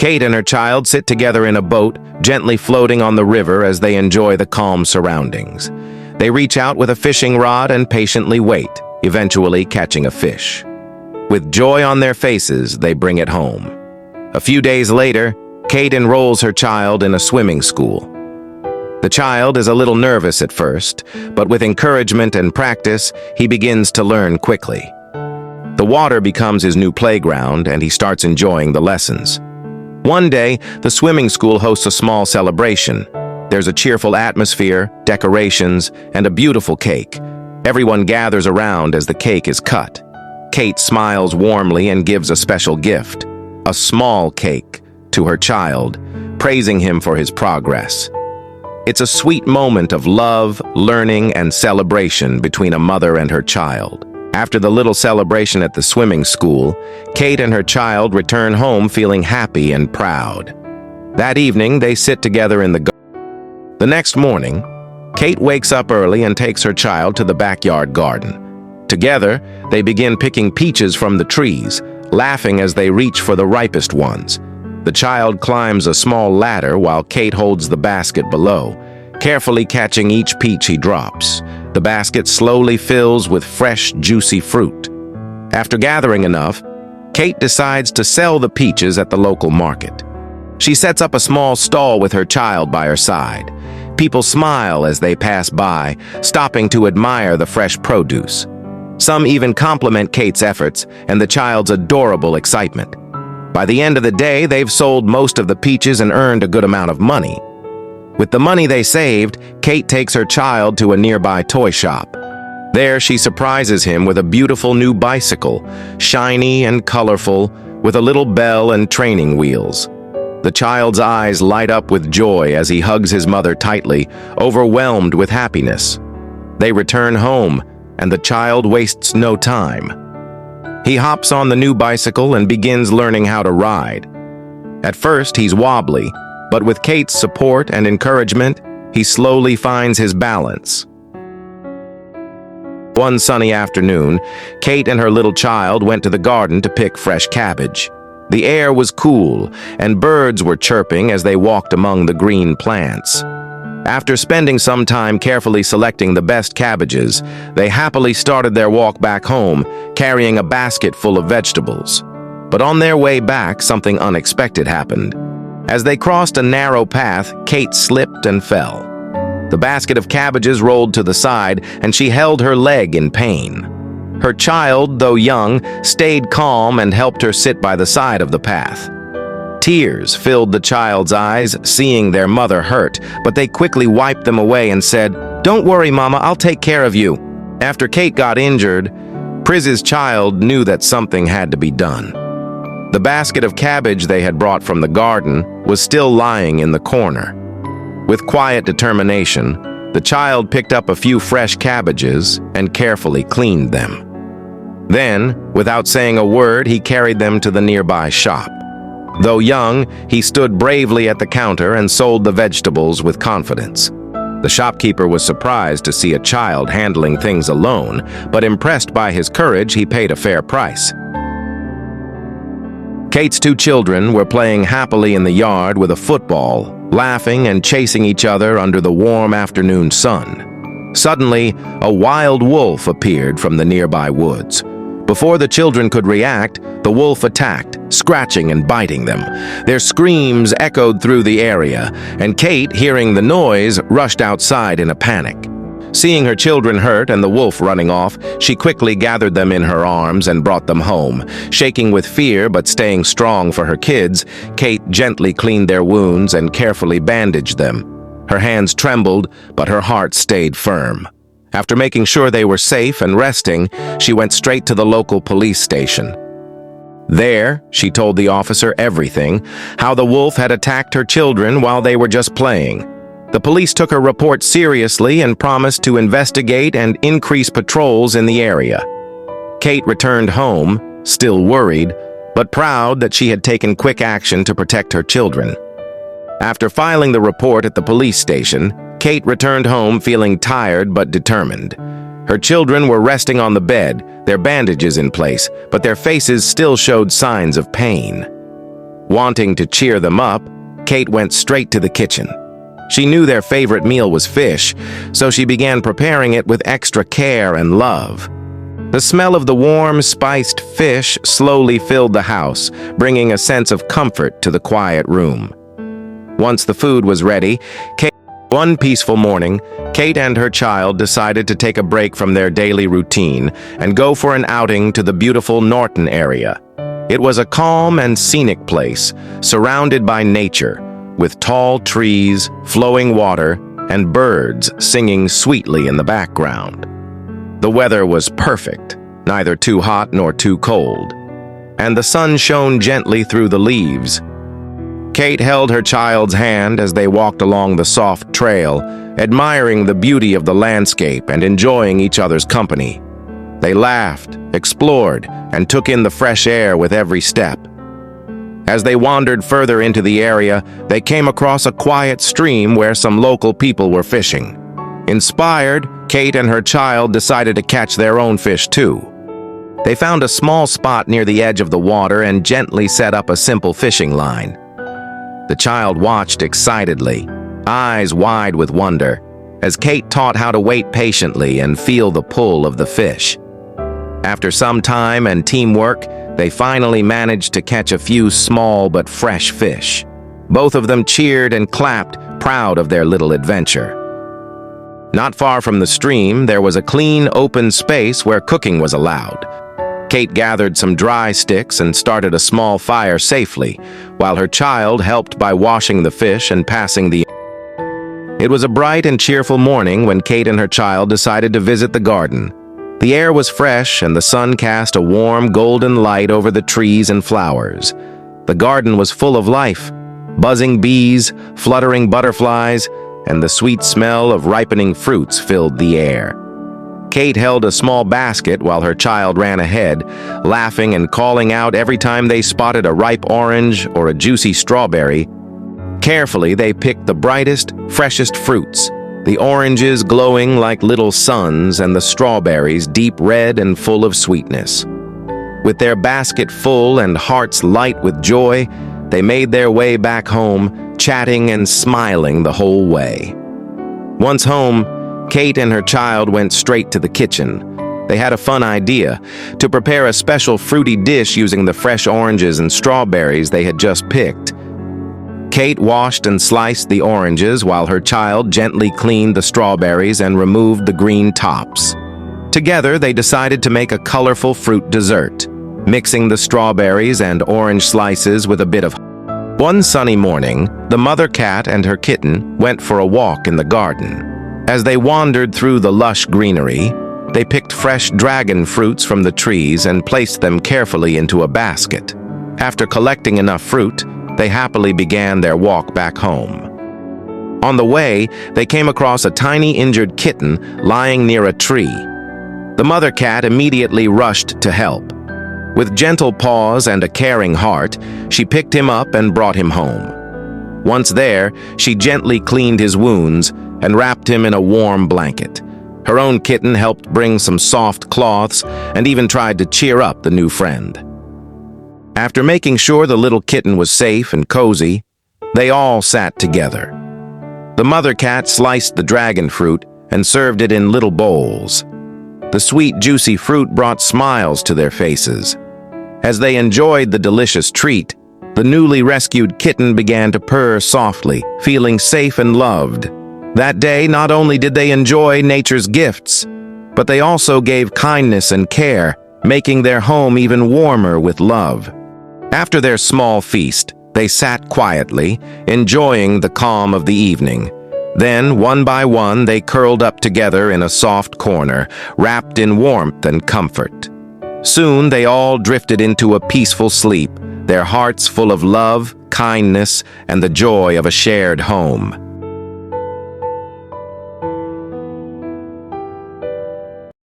Kate and her child sit together in a boat, gently floating on the river as they enjoy the calm surroundings. They reach out with a fishing rod and patiently wait, eventually catching a fish. With joy on their faces, they bring it home. A few days later, Kate enrolls her child in a swimming school. The child is a little nervous at first, but with encouragement and practice, he begins to learn quickly. The water becomes his new playground, and he starts enjoying the lessons. One day, the swimming school hosts a small celebration. There's a cheerful atmosphere, decorations, and a beautiful cake. Everyone gathers around as the cake is cut. Kate smiles warmly and gives a special gift, a small cake, to her child, praising him for his progress. It's a sweet moment of love, learning, and celebration between a mother and her child. After the little celebration at the swimming school, Kate and her child return home feeling happy and proud. That evening, they sit together in the garden. The next morning, Kate wakes up early and takes her child to the backyard garden. Together, they begin picking peaches from the trees, laughing as they reach for the ripest ones. The child climbs a small ladder while Kate holds the basket below, carefully catching each peach he drops. The basket slowly fills with fresh, juicy fruit. After gathering enough, Kate decides to sell the peaches at the local market. She sets up a small stall with her child by her side. People smile as they pass by, stopping to admire the fresh produce. Some even compliment Kate's efforts and the child's adorable excitement. By the end of the day, they've sold most of the peaches and earned a good amount of money. With the money they saved, Kate takes her child to a nearby toy shop. There, she surprises him with a beautiful new bicycle, shiny and colorful, with a little bell and training wheels. The child's eyes light up with joy as he hugs his mother tightly, overwhelmed with happiness. They return home, and the child wastes no time. He hops on the new bicycle and begins learning how to ride. At first, he's wobbly, but with Kate's support and encouragement, he slowly finds his balance. One sunny afternoon, Kate and her little child went to the garden to pick fresh cabbage. The air was cool, and birds were chirping as they walked among the green plants. After spending some time carefully selecting the best cabbages, they happily started their walk back home, carrying a basket full of vegetables. But on their way back, something unexpected happened. As they crossed a narrow path, Kate slipped and fell. The basket of cabbages rolled to the side, and she held her leg in pain. Her child, though young, stayed calm and helped her sit by the side of the path. Tears filled the child's eyes, seeing their mother hurt, but they quickly wiped them away and said, "Don't worry, Mama, I'll take care of you." After Kate got injured, Priz's child knew that something had to be done. The basket of cabbage they had brought from the garden was still lying in the corner. With quiet determination, the child picked up a few fresh cabbages and carefully cleaned them. Then, without saying a word, he carried them to the nearby shop. Though young, he stood bravely at the counter and sold the vegetables with confidence. The shopkeeper was surprised to see a child handling things alone, but impressed by his courage, he paid a fair price. Kate's two children were playing happily in the yard with a football, laughing and chasing each other under the warm afternoon sun. Suddenly, a wild wolf appeared from the nearby woods. Before the children could react, the wolf attacked, scratching and biting them. Their screams echoed through the area, and Kate, hearing the noise, rushed outside in a panic. Seeing her children hurt and the wolf running off, she quickly gathered them in her arms and brought them home. Shaking with fear but staying strong for her kids, Kate gently cleaned their wounds and carefully bandaged them. Her hands trembled, but her heart stayed firm. After making sure they were safe and resting, she went straight to the local police station. There, she told the officer everything, how the wolf had attacked her children while they were just playing. The police took her report seriously and promised to investigate and increase patrols in the area. Kate returned home, still worried, but proud that she had taken quick action to protect her children. After filing the report at the police station, Kate returned home feeling tired but determined. Her children were resting on the bed, their bandages in place, but their faces still showed signs of pain. Wanting to cheer them up, Kate went straight to the kitchen. She knew their favorite meal was fish, so she began preparing it with extra care and love. The smell of the warm, spiced fish slowly filled the house, bringing a sense of comfort to the quiet room. Once the food was ready, one peaceful morning, Kate and her child decided to take a break from their daily routine and go for an outing to the beautiful Norton area. It was a calm and scenic place, surrounded by nature, with tall trees, flowing water, and birds singing sweetly in the background. The weather was perfect, neither too hot nor too cold, and the sun shone gently through the leaves. Kate held her child's hand as they walked along the soft trail, admiring the beauty of the landscape and enjoying each other's company. They laughed, explored, and took in the fresh air with every step. As they wandered further into the area, they came across a quiet stream where some local people were fishing. Inspired, Kate and her child decided to catch their own fish too. They found a small spot near the edge of the water and gently set up a simple fishing line. The child watched excitedly, eyes wide with wonder, as Kate taught how to wait patiently and feel the pull of the fish. After some time and teamwork, they finally managed to catch a few small but fresh fish. Both of them cheered and clapped, proud of their little adventure. Not far from the stream, there was a clean, open space where cooking was allowed. Kate gathered some dry sticks and started a small fire safely, while her child helped by washing the fish and passing the... It was a bright and cheerful morning when Kate and her child decided to visit the garden. The air was fresh and the sun cast a warm, golden light over the trees and flowers. The garden was full of life. Buzzing bees, fluttering butterflies, and the sweet smell of ripening fruits filled the air. Kate held a small basket while her child ran ahead, laughing and calling out every time they spotted a ripe orange or a juicy strawberry. Carefully, they picked the brightest, freshest fruits, the oranges glowing like little suns and the strawberries deep red and full of sweetness. With their basket full and hearts light with joy, they made their way back home, chatting and smiling the whole way. Once home, Kate and her child went straight to the kitchen. They had a fun idea, to prepare a special fruity dish using the fresh oranges and strawberries they had just picked. Kate washed and sliced the oranges while her child gently cleaned the strawberries and removed the green tops. Together, they decided to make a colorful fruit dessert, mixing the strawberries and orange slices with a bit of... One sunny morning, the mother cat and her kitten went for a walk in the garden. As they wandered through the lush greenery, they picked fresh dragon fruits from the trees and placed them carefully into a basket. After collecting enough fruit, they happily began their walk back home. On the way, they came across a tiny injured kitten lying near a tree. The mother cat immediately rushed to help. With gentle paws and a caring heart, she picked him up and brought him home. Once there, she gently cleaned his wounds and wrapped him in a warm blanket. Her own kitten helped bring some soft cloths and even tried to cheer up the new friend. After making sure the little kitten was safe and cozy, they all sat together. The mother cat sliced the dragon fruit and served it in little bowls. The sweet, juicy fruit brought smiles to their faces. As they enjoyed the delicious treat, the newly rescued kitten began to purr softly, feeling safe and loved. That day, not only did they enjoy nature's gifts, but they also gave kindness and care, making their home even warmer with love. After their small feast, they sat quietly, enjoying the calm of the evening. Then, one by one, they curled up together in a soft corner, wrapped in warmth and comfort. Soon, they all drifted into a peaceful sleep, their hearts full of love, kindness, and the joy of a shared home.